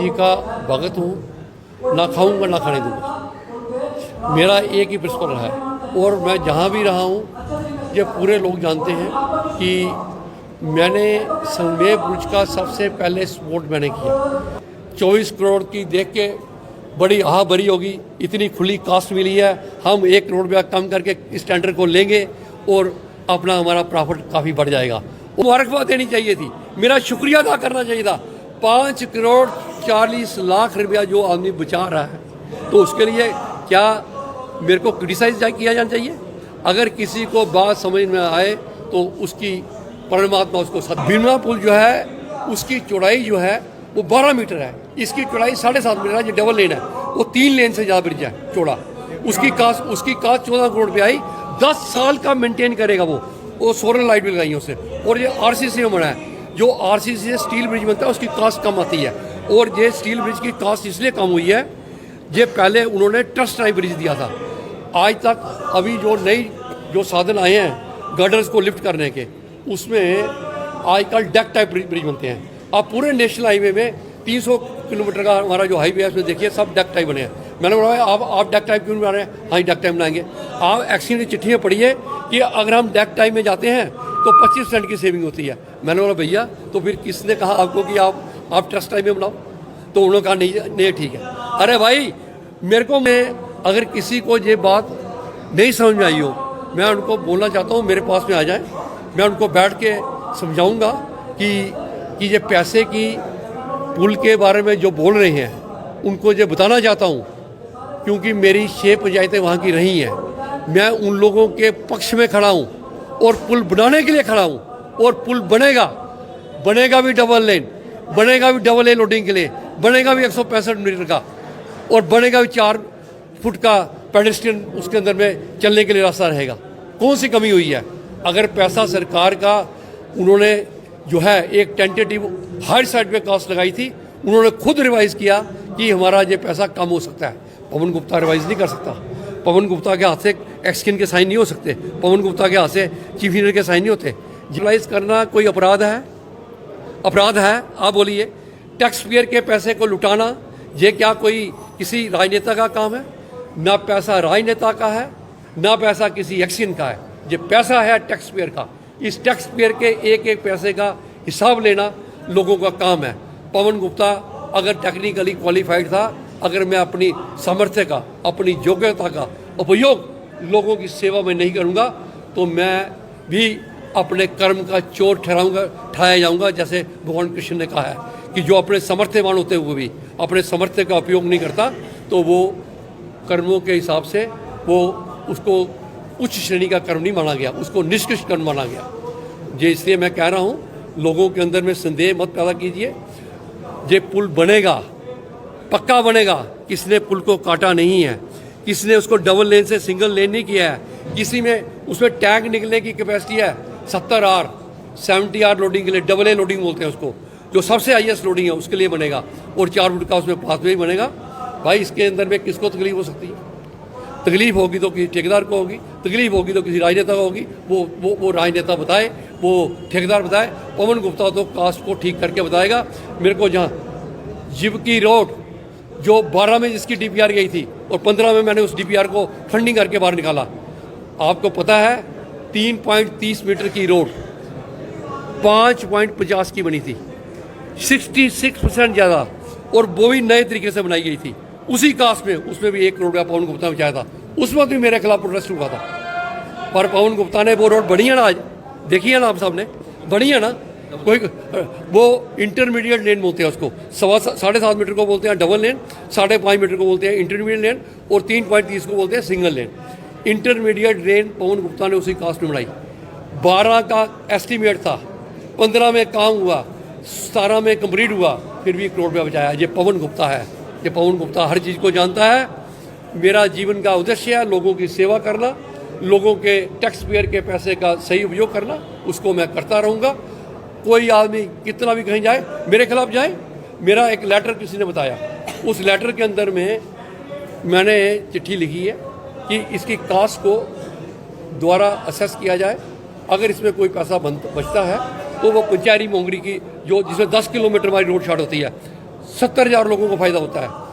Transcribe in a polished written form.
जी का भगत हूँ, ना खाऊंगा ना खाने दूंगा। मेरा एक ही प्रिंसिपल रहा है और मैं जहाँ भी रहा हूँ ये पूरे लोग जानते हैं कि मैंने संवेद बुर्ज का सबसे पहले सपोर्ट मैंने किया। 24 करोड़ की देख के बड़ी आह भरी होगी, इतनी खुली कास्ट मिली है, हम 1 करोड़ रुपया कम करके इस टेंडर को लेंगे और अपना हमारा प्रॉफिट काफ़ी बढ़ जाएगा। मुबारकबाद देनी चाहिए थी, मेरा शुक्रिया अदा करना चाहिए था। 5 करोड़ 40 लाख रुपया जो आदमी बचा रहा है, तो उसके लिए क्या मेरे को क्रिटिसाइज किया जाना चाहिए? अगर किसी को बात समझ में आए तो उसकी परमात्मा उसको साथ। भीमा पुल जो है उसकी चौड़ाई जो है वो 12 मीटर है, इसकी चौड़ाई 7.5 मीटर है, जो डबल लेन है वो 3 लेन से ज़्यादा ब्रिज है चौड़ा। उसकी कास्ट 14 करोड़ रुपये आई, 10 साल का मेंटेन करेगा वो सोलर लाइट भी लगाई है उससे। और ये RCC में बना है, जो RCC से स्टील ब्रिज बनता है उसकी कास्ट कम आती है, और ये स्टील ब्रिज की कास्ट इसलिए कम हुई है, ये पहले उन्होंने ट्रस्ट टाइप ब्रिज दिया था। आज तक अभी जो साधन आए हैं गर्डर्स को लिफ्ट करने के, उसमें आजकल डेक टाइप ब्रिज बनते हैं। आप पूरे नेशनल हाईवे में 300 किलोमीटर का हमारा जो हाईवे है उसमें देखिए सब डेक टाइप बने हैं। मैंने बोला आप डेक टाइप क्यों बना रहे हैं? हाँ, डेक टाइप बनाएंगे। आप एक्सीडेंट की चिट्ठियाँ पढ़िए कि अगर हम डेक टाइप में जाते हैं तो 25% की सेविंग होती है। मैंने बोला भैया तो फिर किसने कहा आपको कि आप ट्रस्ट टाइप में बनाओ? तो उन्होंने कहा नहीं ठीक है। अरे भाई मेरे को अगर किसी को ये बात नहीं समझ में आई हो, मैं उनको बोलना चाहता हूँ मेरे पास में आ जाए, मैं उनको बैठ के समझाऊंगा कि ये पैसे की पुल के बारे में जो बोल रहे हैं उनको ये बताना चाहता हूँ, क्योंकि मेरी 6 पंचायतें वहाँ की रही हैं। मैं उन लोगों के पक्ष में खड़ा हूँ और पुल बनाने के लिए खड़ा हूँ, और पुल बनेगा भी डबल लेन, बनेगा भी डबल लेन लोडिंग के लिए, बनेगा भी 165 मीटर का, और बनेगा भी 4 फुट का पेडेस्ट्रियन उसके अंदर में चलने के लिए रास्ता रहेगा। कौन सी कमी हुई है? अगर पैसा सरकार का उन्होंने जो है एक टेंटेटिव हायर साइड पे कास्ट लगाई थी, उन्होंने खुद रिवाइज किया कि हमारा ये पैसा कम हो सकता है। पवन गुप्ता रिवाइज नहीं कर सकता, पवन गुप्ता के हाथ से एक्सकिन के साइन नहीं हो सकते, पवन गुप्ता के हाथ से चीफ इंजीनियर के साइन नहीं होते। रिवाइज करना कोई अपराध है? आप बोलिए। टैक्स पेयर के पैसे को लुटाना ये क्या कोई किसी राजनेता का काम है? ना पैसा राजनेता का है, ना पैसा किसी एक्सकिन का है, ये पैसा है टैक्स पेयर का। इस टैक्स पेयर के एक पैसे का हिसाब लेना लोगों का काम है। पवन गुप्ता अगर टेक्निकली क्वालिफाइड था, अगर मैं अपनी सामर्थ्य का, अपनी योग्यता का उपयोग लोगों की सेवा में नहीं करूंगा तो मैं भी अपने कर्म का चोर ठहराया जाऊंगा। जैसे भगवान कृष्ण ने कहा है कि जो अपने सामर्थ्यवान होते हुए भी अपने सामर्थ्य का उपयोग नहीं करता तो वो कर्मों के हिसाब से वो उसको उच्च श्रेणी का कर्म नहीं माना गया, उसको निष्कृष्ट कर्म माना गया। ये इसलिए मैं कह रहा हूँ लोगों के अंदर में संदेह मत पैदा कीजिए। ये पुल बनेगा, पक्का बनेगा। किसने पुल को काटा नहीं है, किसने उसको डबल लेन से सिंगल लेन नहीं किया है। किसी में उसमें टैंक निकलने की कैपेसिटी है 70 आर लोडिंग के लिए, डबल लेन लोडिंग बोलते हैं उसको, जो सबसे हाईएस्ट लोडिंग है उसके लिए बनेगा, और 4 फुट का उसमें पाथवे ही बनेगा। भाई इसके अंदर में किसको तकलीफ हो सकती है? तकलीफ होगी तो किसी ठेकेदार को होगी, तकलीफ होगी तो किसी राजनेता को होगी। वो राजनेता बताए, वो ठेकेदार बताए। पवन गुप्ता तो कास्ट को ठीक करके बताएगा। मेरे को जहाँ जिबकी रोड जो 12 में जिसकी DPR गई थी और 15 में मैंने उस DPR को फंडिंग करके बाहर निकाला, आपको पता है 3.30 मीटर की रोड 5.50 की बनी थी, 66% ज़्यादा, और वो भी नए तरीके से बनाई गई थी उसी कास्ट में। उसमें भी 1 करोड़ का पवन गुप्ता बचाया था, उसमें भी मेरे खिलाफ प्रोटेस्ट हुआ था। पर पवन गुप्ता ने वो रोड बनी है ना, आज देखिए ना आप सामने, बनी है ना। कोई वो इंटरमीडिएट लेन बोलते हैं उसको, 7.5 मीटर को बोलते हैं डबल लेन, 5.5 मीटर को बोलते हैं इंटरमीडिएट लेन, और 3.30 को बोलते हैं सिंगल लेन। इंटरमीडिएट लेन पवन गुप्ता ने उसी कास्ट में बनाई। 12 का एस्टीमेट था, 15 में काम हुआ, 17 में कंप्लीट हुआ, फिर भी 1 करोड़ रुपया बचाया। ये पवन गुप्ता है। ये पवन गुप्ता हर चीज़ को जानता है। मेरा जीवन का उद्देश्य है लोगों की सेवा करना, लोगों के टैक्स पेयर के पैसे का सही उपयोग करना, उसको मैं करता रहूँगा। कोई आदमी कितना भी कहीं जाए, मेरे खिलाफ जाए। मेरा एक लेटर किसी ने बताया, उस लेटर के अंदर में मैंने चिट्ठी लिखी है कि इसकी कास्ट को द्वारा असेस किया जाए, अगर इसमें कोई पैसा बचता है तो वो पंचायरी मोंगरी की जो जिसमें 10 किलोमीटर हमारी रोड शार्ट होती है, 70,000 लोगों को फ़ायदा होता है।